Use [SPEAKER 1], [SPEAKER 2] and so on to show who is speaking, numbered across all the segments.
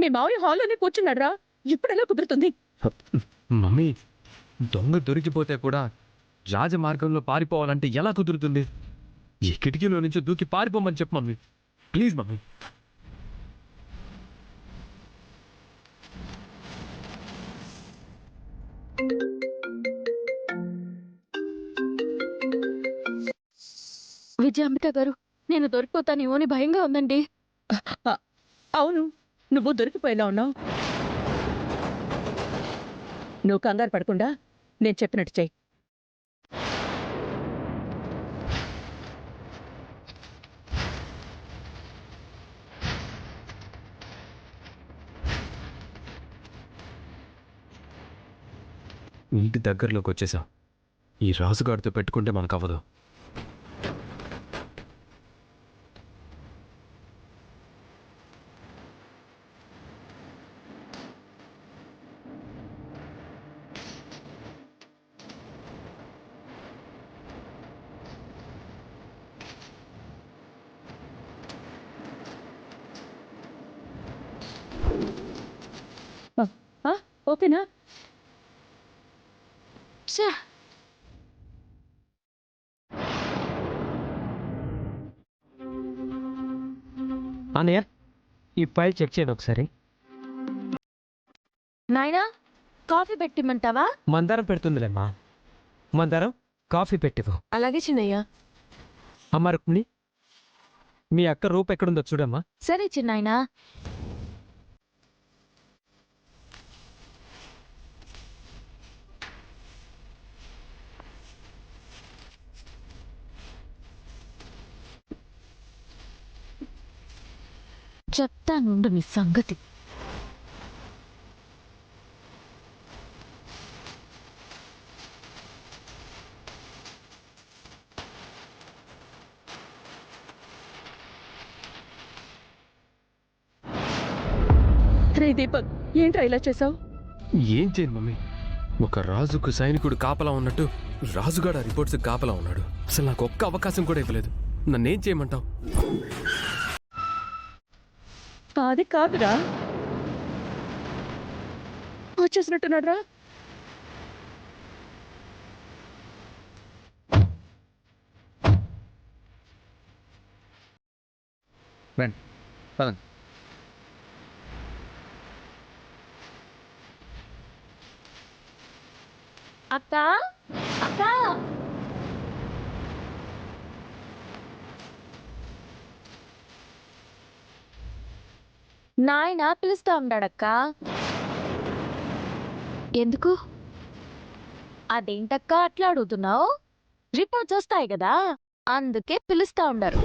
[SPEAKER 1] మీ మావయ్య హాల్లోనే కూర్చున్నాడ్రా. ఇప్పుడెలా కుదురుతుంది?
[SPEAKER 2] మమ్మీ, దొంగ దొరికిపోతే కూడా రాజమార్గంలో పారిపోవాలంటే ఎలా కుదురుతుంది? ఈ కిటికీలో నుంచి దూకి పారిపోమని చెప్పు మమ్మీ, ప్లీజ్ మమ్మీ.
[SPEAKER 3] విజయాంబిక గారు, నేను దొరికిపోతానేమో అని భయంగా ఉందండి.
[SPEAKER 1] అవును, నువ్వు దొరికిపోయేలా ఉన్నావు. నువ్వు కంగారు పడకుండా నేను చెప్పినట్టు చెయ్యి.
[SPEAKER 2] ఇంటి దగ్గరలోకి వచ్చేసాం. ఈ రాజుగాడితో పెట్టుకుంటే మనకు అవ్వదు.
[SPEAKER 1] ఓకేనా?
[SPEAKER 4] అన్నయ్య, ఈ ఫైల్ చెక్ చేయండి ఒకసారి.
[SPEAKER 3] నాయనా, కాఫీ పెట్టిమంటావా?
[SPEAKER 4] మందారం పెడుతుందిలేమ్మా. మందారం, కాఫీ పెట్టివు.
[SPEAKER 3] అలాగే చిన్నయ్య.
[SPEAKER 4] అమ్మ రుక్మిణి, మీ అక్క రూపు ఎక్కడుందో చూడమ్మా.
[SPEAKER 3] సరే చిన్నాయనా. చెప్తానుండు నీ సంగతి.
[SPEAKER 1] రే దీపక్, ఏంట్రా ఇలా చేసావు?
[SPEAKER 2] ఏం చేయను మమ్మీ, ఒక రాజుకు సైనికుడు కాపలా ఉన్నట్టు రాజుగాడు ఆ రిపోర్ట్స్ కాపలా ఉన్నాడు. అసలు నాకు ఒక్క అవకాశం కూడా ఇవ్వలేదు. నన్నేం చేయమంటావు?
[SPEAKER 1] అది కాదురా, వచ్చేసినట్టున్నాడు రా.
[SPEAKER 2] రండి, పదండి.
[SPEAKER 3] అక్క, అక్క. నాయన పిలుస్తా ఉన్నాడక్క. ఎందుకు? అదేంటక్క అట్లా అడుగుతున్నావు? రిపోర్ట్స్ వస్తాయి కదా, అందుకే పిలుస్తా ఉండారు.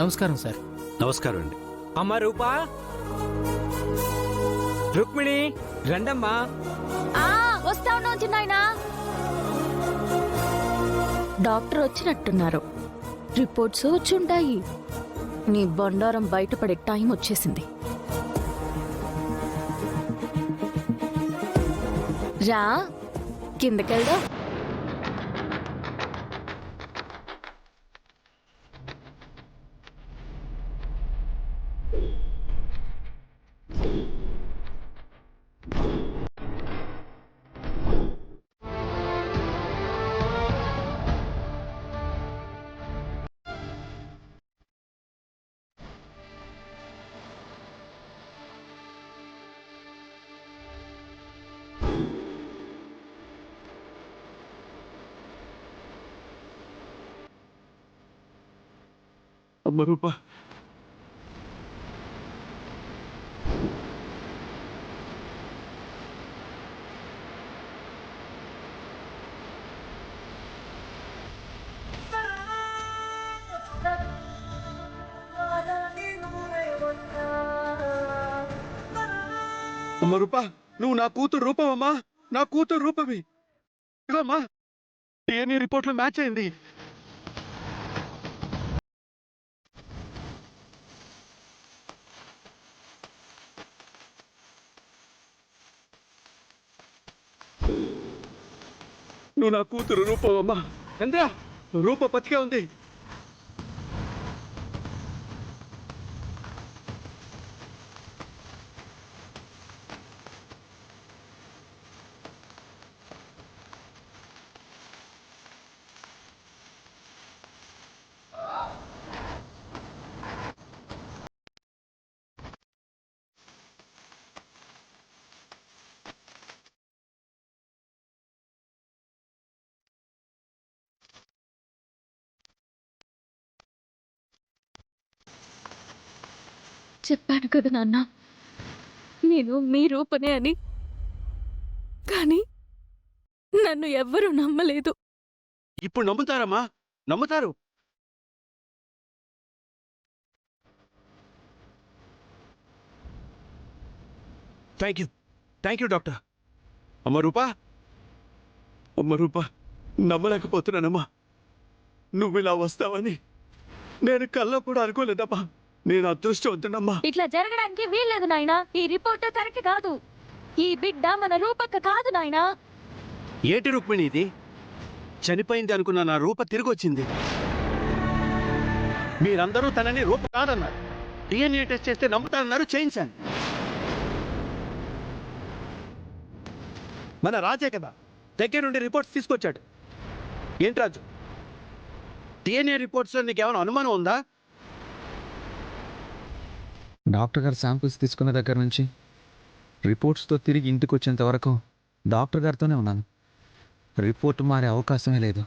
[SPEAKER 4] నమస్కారం సార్.
[SPEAKER 5] నమస్కారం అండి.
[SPEAKER 4] అమ్మ రూపా, రుక్మిణి, రండమ్మా.
[SPEAKER 3] వస్తా ఉన్నావు చిన్నాయనా. డాక్టర్ వచ్చినట్టున్నారు. రిపోర్ట్స్ వచ్చుంటాయి. నీ బండారం బయటపడే టైం వచ్చేసింది. రా, కిందకెళ్దా.
[SPEAKER 2] అమ్మ రూపా,
[SPEAKER 5] అమ్మ రూపా, నువ్వు నా కూతురు రూపమమ్మా, నా కూతురు రూపమి. ఇగోమ్మా, డిఎన్ఏ రిపోర్ట్లో మ్యాచ్ అయింది. నువ్వు నా కూతురు రూపమమ్మా. చంద్ర, రూప బతికే ఉంది.
[SPEAKER 1] చెప్పాను కదా నాన్న, నేను మీ రూపనే అని. కానీ నన్ను ఎవ్వరూ నమ్మలేదు.
[SPEAKER 5] ఇప్పుడు నమ్ముతారమ్మా, నమ్ముతారు. Thank you doctor. అమ్మ రూపా, అమ్మ రూపా, నమ్మలేకపోతున్నానమ్మా. నువ్వు ఇలా వస్తావని నేను కల్లో కూడా అనుకోలేదమ్మా. నేను అదృష్టవంతునమ్మా.
[SPEAKER 3] ఇట్లా జరగడానికి వీల్లేదు నాయనా. ఈ రిపోర్ట్ కరెక్ట్ కాదు. ఈ బిడ్డ మన రూపక్క కాదు నాయనా.
[SPEAKER 5] ఏంటి రుక్మిణి ఇది? చనిపోయింది అనుకున్న నా రూప తిరిగి వచ్చింది. మీరందరూ తనని రూప కాదన్నారు. డిఎన్ఏ టెస్ట్ చేస్తే నమ్ముతానన్నారు, చేయించాను. మన రాజే కదా దగ్గర నుండి రిపోర్ట్స్ తీసుకొచ్చాడు. ఏంటి రాజు, డిఎన్ఏ రిపోర్ట్స్లో నీకేమైనా అనుమానం ఉందా?
[SPEAKER 6] డాక్టర్ గారు శాంపిల్స్ తీసుకున్న దగ్గర నుంచి రిపోర్ట్స్తో తిరిగి ఇంటికి వచ్చేంత వరకు డాక్టర్ గారితోనే ఉన్నాను. రిపోర్ట్ మారే అవకాశమే లేదు.